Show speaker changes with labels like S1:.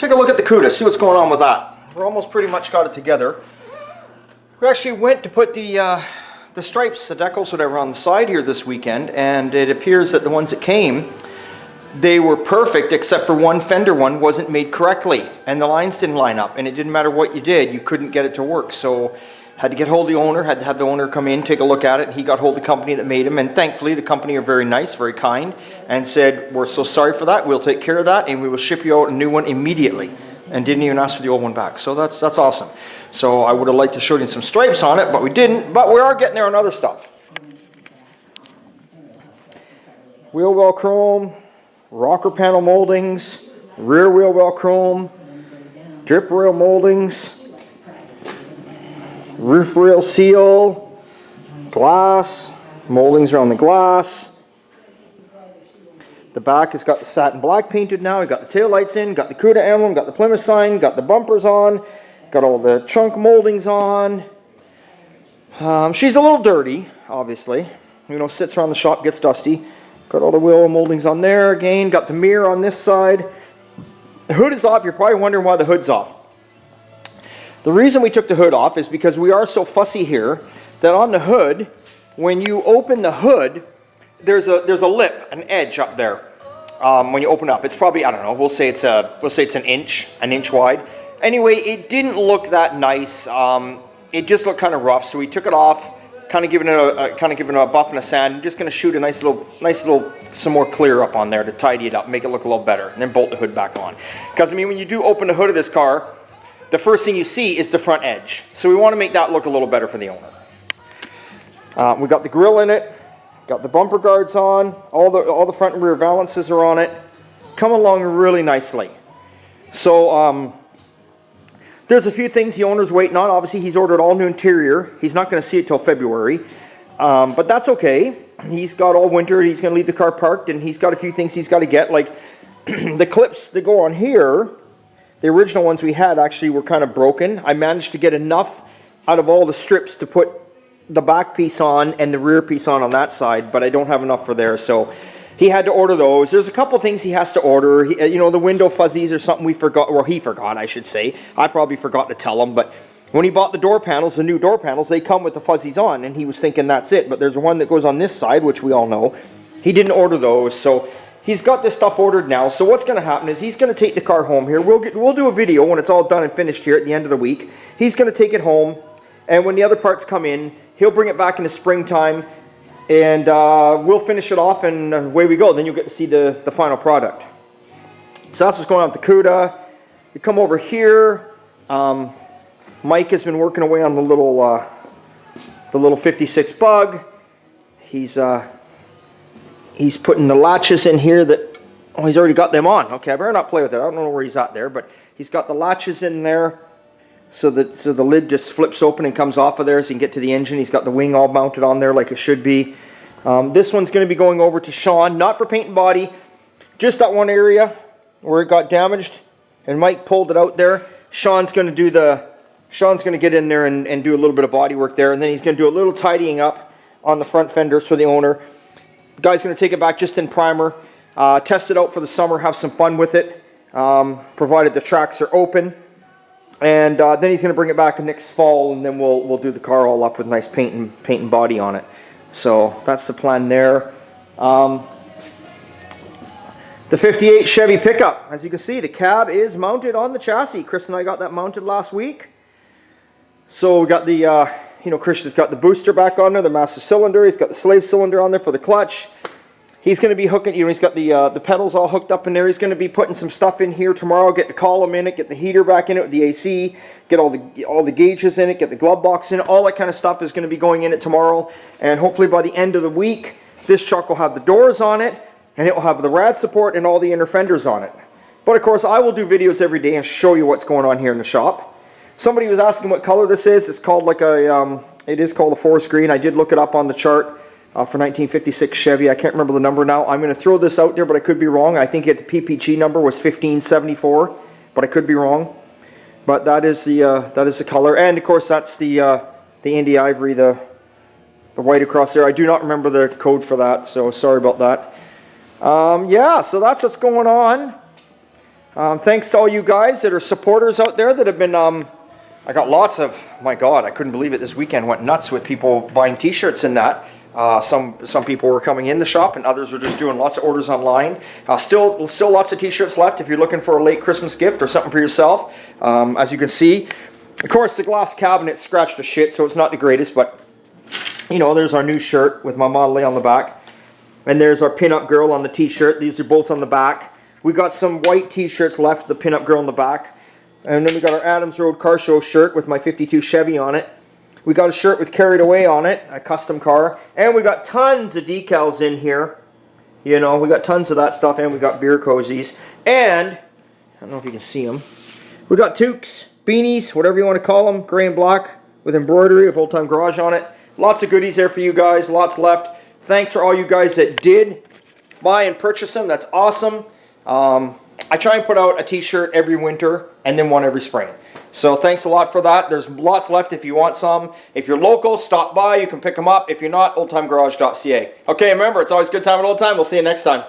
S1: take a look at the Cuda, see what's going on with that. We're almost pretty much got it together. We actually went to put the stripes, the decals, whatever, on the side here this weekend, and it appears that the ones that came, they were perfect except for one fender one wasn't made correctly, and the lines didn't line up, and it didn't matter what you did, you couldn't get it to work. So had to get hold of the owner, had to have the owner come in, take a look at it, and he got hold of the company that made them, and thankfully the company are very nice, very kind, and said, we're so sorry for that, we'll take care of that, and we will ship you out a new one immediately, and didn't even ask for the old one back. So that's awesome. So I would have liked to show you some stripes on it, but we didn't, but we are getting there on other stuff. Wheel well chrome, rocker panel moldings, rear wheel well chrome, drip rail moldings, roof rail seal, glass, moldings around the glass. The back has got the satin black painted now. We got the tail lights in, got the Cuda emblem, got the Plymouth sign, got the bumpers on, got all the chunk moldings on. She's a little dirty, obviously. You know, sits around the shop, gets dusty. Got all the wheel moldings on there again. Got the mirror on this side. The hood is off. You're probably wondering why the hood's off. The reason we took the hood off is because we are so fussy here that on the hood, when you open the hood, there's a lip, an edge up there. When you open up, it's probably, I don't know, we'll say it's an inch wide. Anyway, it didn't look that nice. It just looked kind of rough, so we took it off, kind of giving it a buff and a sand. I'm just going to shoot a nice little some more clear up on there to tidy it up, make it look a little better, and then bolt the hood back on. Because I mean, when you do open the hood of this car, the first thing you see is the front edge. So we want to make that look a little better for the owner. We got the grille in it, got the bumper guards on, all the front and rear valances are on it. Come along really nicely. So there's a few things the owner's waiting on. Obviously, he's ordered all new interior. He's not going to see it till February, but that's okay. He's got all winter. He's going to leave the car parked, and he's got a few things he's got to get, like the clips that go on here. The original ones we had actually were kind of broken. I managed to get enough out of all the strips to put the back piece on and the rear piece on that side, but I don't have enough for there, so he had to order those. There's a couple things he has to order. You know, the window fuzzies or something we forgot, or he forgot, I should say. I probably forgot to tell him, but when he bought the door panels, the new door panels, they come with the fuzzies on, and he was thinking that's it, but there's one that goes on this side, which we all know. He didn't order those, so he's got this stuff ordered now. So what's going to happen is he's going to take the car home here. We'll do a video when it's all done and finished here at the end of the week. He's going to take it home, and when the other parts come in, he'll bring it back in the springtime, and we'll finish it off, and away we go. Then you'll get to see the final product. So that's what's going on with the Cuda. We come over here. Mike has been working away on the little 56 Bug. He's putting the latches in here that, oh, he's already got them on. Okay, I better not play with it. I don't know where he's at there, but he's got the latches in there so the lid just flips open and comes off of there so you can get to the engine. He's got the wing all mounted on there like it should be. This one's going to be going over to Sean, not for paint and body, just that one area where it got damaged, and Mike pulled it out there. Sean's going to get in there and do a little bit of body work there, and then he's going to do a little tidying up on the front fenders for the owner. The guy's going to take it back just in primer, test it out for the summer, have some fun with it, provided the tracks are open. And then he's going to bring it back next fall, and then we'll do the car all up with nice paint and body on it. So that's the plan there. The 58 Chevy pickup, as you can see, the cab is mounted on the chassis. Chris and I got that mounted last week. So we got the Chris has got the booster back on there, the master cylinder. He's got the slave cylinder on there for the clutch. He's going to be hooking, he's got the pedals all hooked up in there. He's going to be putting some stuff in here tomorrow, get the column in it, get the heater back in it with the AC, get all the gauges in it, get the glove box in it. All that kind of stuff is going to be going in it tomorrow. And hopefully by the end of the week, this truck will have the doors on it, and it will have the rad support and all the inner fenders on it. But of course, I will do videos every day and show you what's going on here in the shop. Somebody was asking what color this is. It's called like it is called a forest green. I did look it up on the chart. For 1956 Chevy. I can't remember the number now. I'm going to throw this out there, but I could be wrong. I think the PPG number was 1574, but I could be wrong. But that is the color, and of course that's the Indy Ivory, the white across there. I do not remember the code for that, so sorry about that. Yeah, so that's what's going on. Thanks to all you guys that are supporters out there that have been, I got lots of, my God, I couldn't believe it. This weekend went nuts with people buying t-shirts and that. Some people were coming in the shop and others were just doing lots of orders online. Still lots of t-shirts left if you're looking for a late Christmas gift or something for yourself. As you can see, of course the glass cabinet scratched to shit, so it's not the greatest, but you know, there's our new shirt with my Model A on the back. And there's our pinup girl on the t-shirt. These are both on the back. We got some white t-shirts left, the pinup girl on the back. And then we got our Adams Road Car Show shirt with my 52 Chevy on it. We got a shirt with Carried Away on it, a custom car. And we got tons of decals in here. You know, we got tons of that stuff, and we got beer cozies. And, I don't know if you can see them. We got toques, beanies, whatever you want to call them, gray and black, with embroidery, with Old Time Garage on it. Lots of goodies there for you guys, lots left. Thanks for all you guys that did buy and purchase them. That's awesome. I try and put out a t-shirt every winter and then one every spring. So thanks a lot for that. There's lots left if you want some. If you're local, stop by. You can pick them up. If you're not, oldtimegarage.ca. Okay, remember, it's always a good time at Old Time. We'll see you next time.